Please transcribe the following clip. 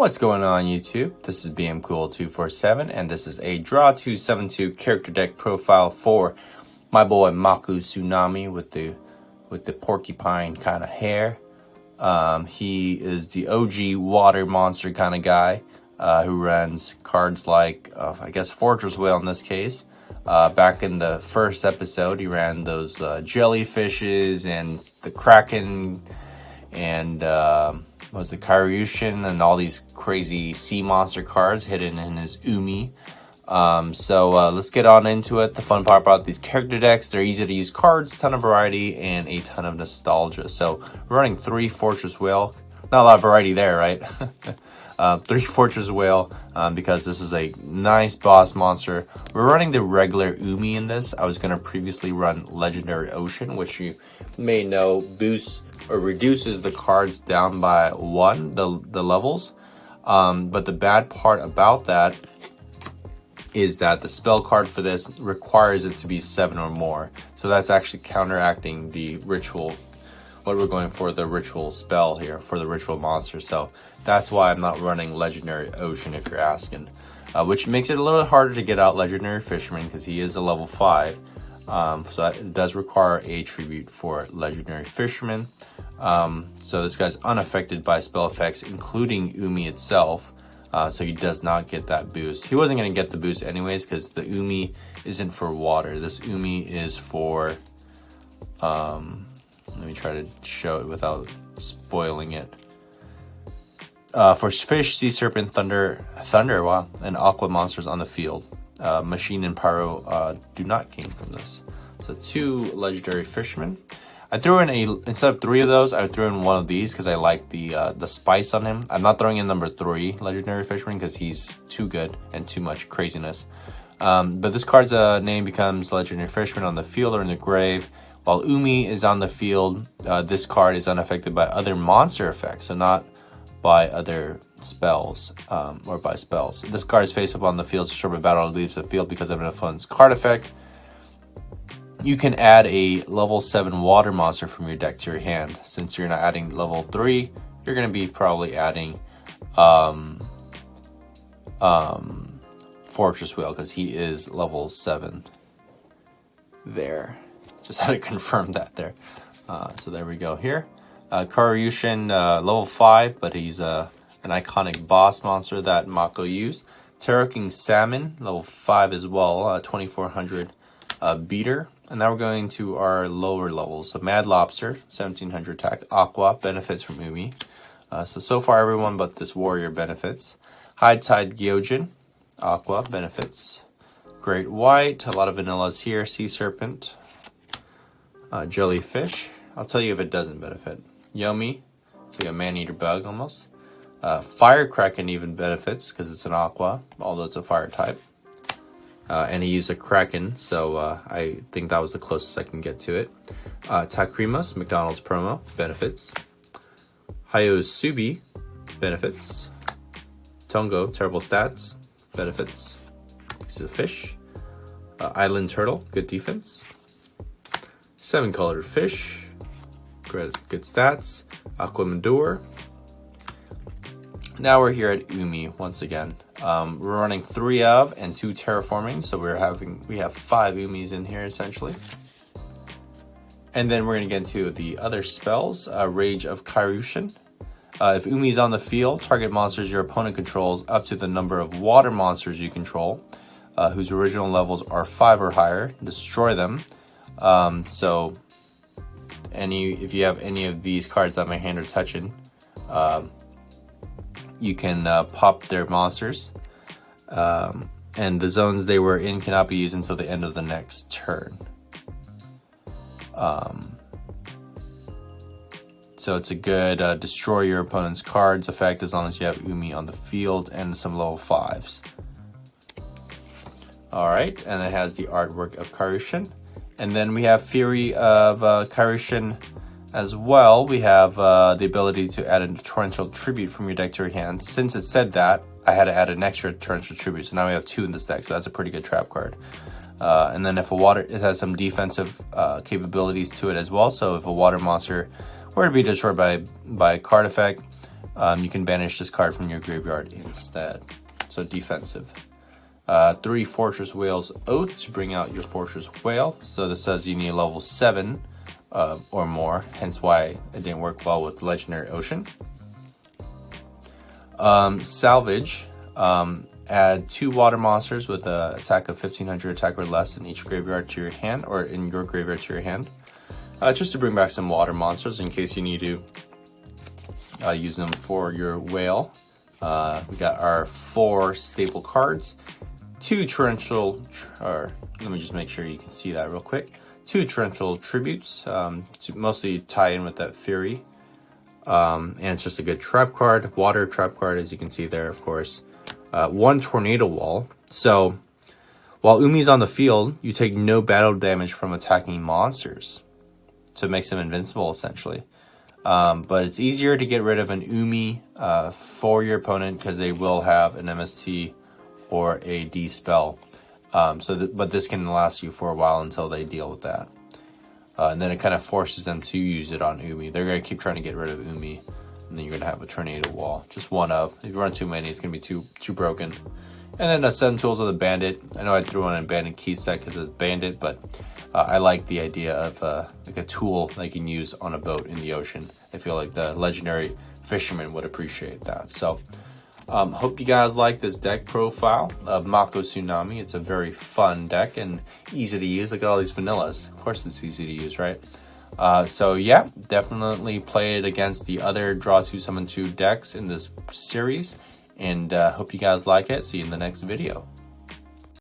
What's going on YouTube? This is BMCool247 and this is a Draw 272 character deck profile for my boy Mako Tsunami with the porcupine kind of hair. He is the OG water monster kind of guy who runs cards like I guess Fortress Whale in this case. Back in the first episode he ran those jellyfishes and the Kraken and was the Karyushin and all these crazy sea monster cards hidden in his Umi. So let's get on into it. The fun part about these character decks, they're easy to use cards, ton of variety, and a ton of nostalgia. So we're running 3 Fortress Whale. Not a lot of variety there, right? 3 Fortress Whale because this is a nice boss monster. We're running the regular Umi in this. I was going to previously run Legendary Ocean, which you may know boosts or reduces the cards down by 1, the levels. But the bad part about that is that the spell card for this requires it to be 7 or more. So that's actually counteracting the ritual, what we're going for, the ritual spell here, for the ritual monster. So that's why I'm not running Legendary Ocean, if you're asking. Which makes it a little harder to get out Legendary Fisherman, because he is a level 5. So that does require a tribute for Legendary Fisherman. So this guy's unaffected by spell effects, including Umi itself. So he does not get that boost. He wasn't going to get the boost anyways, because the Umi isn't for water. This Umi is for, let me try to show it without spoiling it. For fish, sea serpent, thunder, wow, and aqua monsters on the field. Machine and pyro do not gain from this. So 2 legendary fishermen. I threw in instead of 3 of those, I threw in 1 of these because I like the spice on him. I'm not throwing in number 3 legendary fisherman because he's too good and too much craziness. But this card's name becomes legendary fisherman on the field or in the grave. While Umi is on the field, this card is unaffected by other monster effects, so not by other spells or by spells. This card is face up on the field, so short battle leaves the field because of an opponent's card effect. You can add a level 7 water monster from your deck to your hand. Since you're not adding level 3, you're going to be probably adding Fortress Whale, because he is level 7 there. Just had to confirm that there. So there we go here. Karyushin, level 5, but he's an iconic boss monster that Mako used. Terror King Salmon, level 5 as well, 2400 beater. And now we're going to our lower levels. So Mad Lobster, 1700 attack. Aqua benefits from Umi. So far everyone but this warrior benefits. High Tide Gyojin, Aqua benefits. Great White, a lot of vanillas here. Sea Serpent, Jellyfish. I'll tell you if it doesn't benefit. Yomi, it's like a man-eater bug almost. Fire Kraken even benefits because it's an Aqua, although it's a fire type. And he used a Kraken, so I think that was the closest I can get to it. Takrimos, McDonald's promo, benefits. Hayosubi, benefits. Tongo, terrible stats, benefits. This is a fish. Island Turtle, good defense. 7-colored fish, good stats. Aquamador. Now we're here at Umi once again. We're running 3 of and 2 terraforming, so we have 5 Umis in here essentially. And then we're gonna get into the other spells. Rage of Karyushin. If Umi is on the field, target monsters your opponent controls up to the number of water monsters you control, whose original levels are 5 or higher. Destroy them. So if you have any of these cards that my hand are touching, you can pop their monsters, and the zones they were in cannot be used until the end of the next turn. So it's a good destroy your opponent's cards effect as long as you have Umi on the field and some level 5s. Alright, and it has the artwork of Karyushin. And then we have Fury of Karyushin as well. We have the ability to add a torrential tribute from your deck to your hand. Since it said that, I had to add an extra torrential tribute. So now we have 2 in this deck, so that's a pretty good trap card. And then if a water, it has some defensive capabilities to it as well. So if a water monster were to be destroyed by a card effect, you can banish this card from your graveyard instead. So defensive. 3 Fortress Whale's Oath to bring out your Fortress Whale. So this says you need level 7 or more, hence why it didn't work well with Legendary Ocean. Salvage. Add 2 water monsters with an attack of 1500 attack or less in each graveyard to your hand, or in your graveyard to your hand. Just to bring back some water monsters in case you need to use them for your whale. We got our 4 staple cards. 2 torrential, or let me just make sure you can see that real quick. 2 torrential tributes to mostly tie in with that Fury. And it's just a good trap card, water trap card, as you can see there, of course. 1 tornado wall. So while Umi's on the field, you take no battle damage from attacking monsters. So it makes them invincible, essentially. But it's easier to get rid of an Umi for your opponent because they will have an MST or a D-spell. But this can last you for a while until they deal with that. And then it kind of forces them to use it on Umi. They're going to keep trying to get rid of Umi. And then you're going to have a tornado wall. Just one of. If you run too many, it's going to be too broken. And then 7 tools of the bandit. I know I threw on a bandit key set because it's bandit, but I like the idea of like a tool that you can use on a boat in the ocean. I feel like the legendary fisherman would appreciate that. So hope you guys like this deck profile of Mako Tsunami. It's a very fun deck and easy to use. Look at all these vanillas. Of course it's easy to use, right? So yeah, definitely play it against the other Draw 2 Summon 2 decks in this series. And hope you guys like it. See you in the next video.